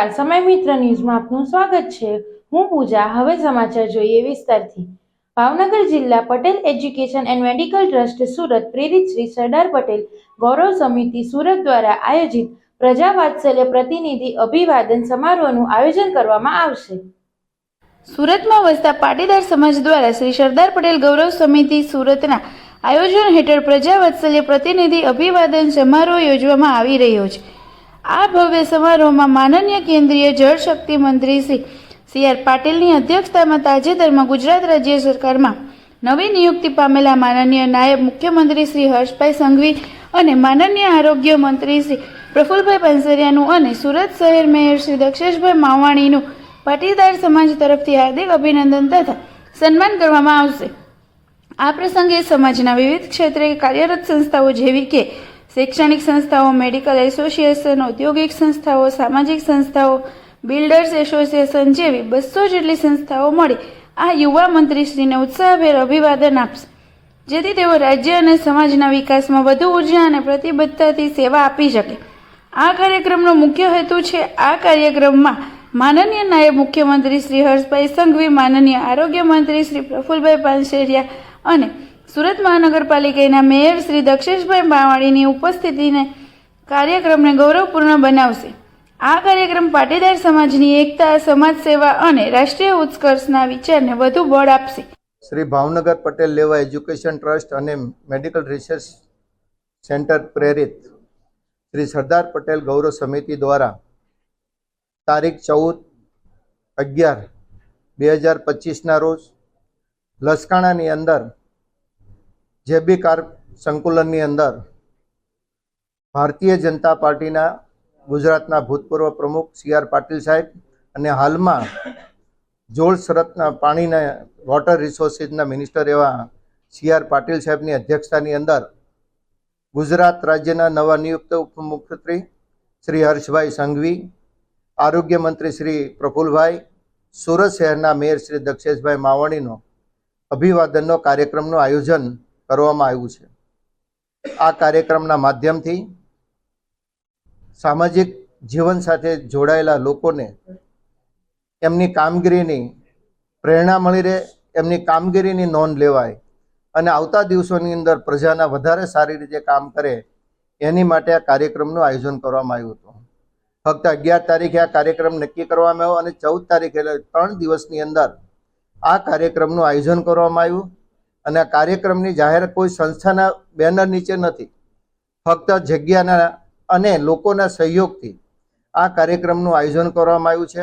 નમસ્કાર, સમય મિત્ર ન્યૂઝમાં આપનું સ્વાગત છે। હું પૂજા। હવે સમાચાર જોઈએ વિસ્તારથી। ભાવનગર જિલ્લા Patel education and medical trust Surat પ્રેરિત શ્રી સરદાર પટેલ ગૌરવ સમિતિ સુરત દ્વારા આયોજિત પ્રજા વાત્સલ્ય પ્રતિનિધિ અભિવાદન સમારોહનું આયોજન કરવામાં આવશે। સુરતમાં વસતા પાટીદાર સમાજ દ્વારા શ્રી સરદાર પટેલ ગૌરવ સમિતિ સુરતના આયોજન હેઠળ પ્રજા વાત્સલ્ય પ્રતિનિધિ અભિવાદન સમારોહ યોજવામાં આવી રહ્યો છે। આ ભવ્ય સમારોહમાં માનનીય કેન્દ્રીય જળ શક્તિ મંત્રી શ્રી સી.આર. પાટીલની અધ્યક્ષતામાં તાજેતરમાં ગુજરાત રાજ્ય સરકારમાં નવી નિયુક્તિ પામેલા માનનીય નાયબ મુખ્યમંત્રી શ્રી હર્ષભાઈ સંઘવી અને માનનીય આરોગ્ય મંત્રી શ્રી પ્રફુલભાઈ પાનસરિયાનું અને સુરત શહેર મેયર શ્રી દક્ષેશભાઈ માવાણીનું પાટીદાર સમાજ તરફથી હાર્દિક અભિનંદન તથા સન્માન કરવામાં આવશે। આ પ્રસંગે સમાજના વિવિધ ક્ષેત્રે કાર્યરત સંસ્થાઓ જેવી કે શૈક્ષણિક સંસ્થાઓ, મેડિકલ એસોસિએશન, ઔદ્યોગિક સંસ્થાઓ, સામાજિક સંસ્થાઓ, બિલ્ડર્સ એસોસિએશન જેવી 200 જેટલી સંસ્થાઓ મળી આ યુવા મંત્રીશ્રીને ઉત્સાહભેર અભિવાદન આપશે, જેથી તેઓ રાજ્ય અને સમાજના વિકાસમાં વધુ ઉર્જા અને પ્રતિબદ્ધતાથી સેવા આપી શકે। આ કાર્યક્રમનો મુખ્ય હેતુ છે આ કાર્યક્રમમાં માનનીય નાયબ મુખ્યમંત્રી શ્રી હર્ષભાઈ સંઘવી, માનનીય આરોગ્ય મંત્રી શ્રી પ્રફુલભાઈ પાનસરિયા અને સુરત મહાનગરપાલિકાના મેયર શ્રી દક્ષેશભાઈ માવાણીની ઉપસ્થિતિને કાર્યક્રમને ગૌરવપૂર્ણ બનાવશે। આ કાર્યક્રમ પાટીદાર સમાજની એકતા, સમાજ સેવા અને રાષ્ટ્રીય ઉત્કર્ષના વિચારને વધુ બળ આપશે। શ્રી ભાવનગર પટેલ લેવા એજ્યુકેશન ટ્રસ્ટ અને મેડિકલ રિસર્ચ સેન્ટર પ્રેરિત શ્રી સરદાર પટેલ ગૌરવ સમિતિ દ્વારા તારીખ 14/11/2025ના રોજ લસકાણાની અંદર જેબી કાર સંકુલનની અંદર ભારતીય જનતા પાર્ટીના ગુજરાતના ભૂતપૂર્વ પ્રમુખ સી.આર. પાટીલ સાહેબ અને હાલમાં જોળ સરતના પાણીના વોટર રિસોર્સિસના મિનિસ્ટર એવા સી.આર. પાટીલ સાહેબની અધ્યક્ષતાની અંદર ગુજરાત રાજ્યના નવા નિયુક્ત ઉપમુખ્યમંત્રી શ્રી હર્ષભાઈ સંઘવી, આરોગ્ય મંત્રી શ્રી પ્રફુલભાઈ, સુરત શહેરના મેયર શ્રી દક્ષેશભાઈ માવાણીનો અભિવાદનનો કાર્યક્રમનું આયોજન કરવામાં આવ્યું છે। આ કાર્યક્રમના માધ્યમથી સામાજિક જીવન સાથે જોડાયેલા લોકોને એમની કામગીરીની પ્રેરણા મળી રહે, એમની કામગીરીની નોંધ લેવાય અને આવતા દિવસોની અંદર પ્રજાના વધારે સારી રીતે કામ કરે એની માટે આ કાર્યક્રમનું આયોજન કરવામાં આવ્યું હતું। ફક્ત 11 તારીખે આ કાર્યક્રમ નક્કી કરવામાં આવ્યો અને 14 તારીખે એટલે 3 દિવસની અંદર આ કાર્યક્રમનું આયોજન કરવામાં આવ્યું અને આ કાર્યક્રમની જાહેરાત કોઈ સંસ્થાના બેનર નીચે નથી, ફક્ત જગ્યાના અને લોકોના સહયોગથી આ કાર્યક્રમનું આયોજન કરવામાં આવ્યું છે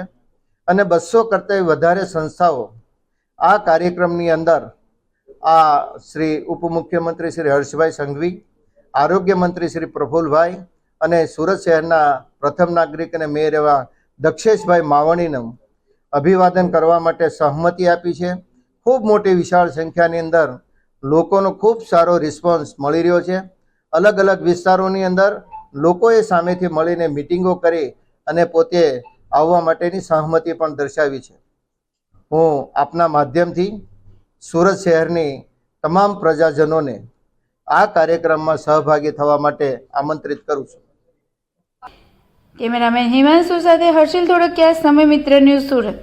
અને 200 કરતાં વધારે સંસ્થાઓ આ કાર્યક્રમની અંદર આ શ્રી ઉપમુખ્યમંત્રી શ્રી હર્ષભાઈ સંઘવી, આરોગ્ય મંત્રી શ્રી પ્રફુલભાઈ અને સુરત શહેરના પ્રથમ નાગરિક અને મેયર એવા દક્ષેશભાઈ માવાણીનું અભિવાદન કરવા માટે સહમતિ આપી છે। ખૂબ મોટી વિશાળ સંખ્યાની અંદર લોકોનો ખૂબ સારો રિસ્પોન્સ મળી રહ્યો છે। અલગ અલગ વિસ્તારોની અંદર લોકોએ સામેથી મળીને મિટિંગો કરી અને પોતે આવવા માટેની સહમતિ પણ દર્શાવી છે। હું આપના માધ્યમથી સુરત શહેરની તમામ પ્રજાજનોને આ કાર્યક્રમમાં સહભાગી થવા માટે આમંત્રિત કરું છું। કેમેરામેન હિમાંશુ સાથે હર્ષિલ ધોળકિયા, સમય મિત્ર ન્યૂઝ, સુરત।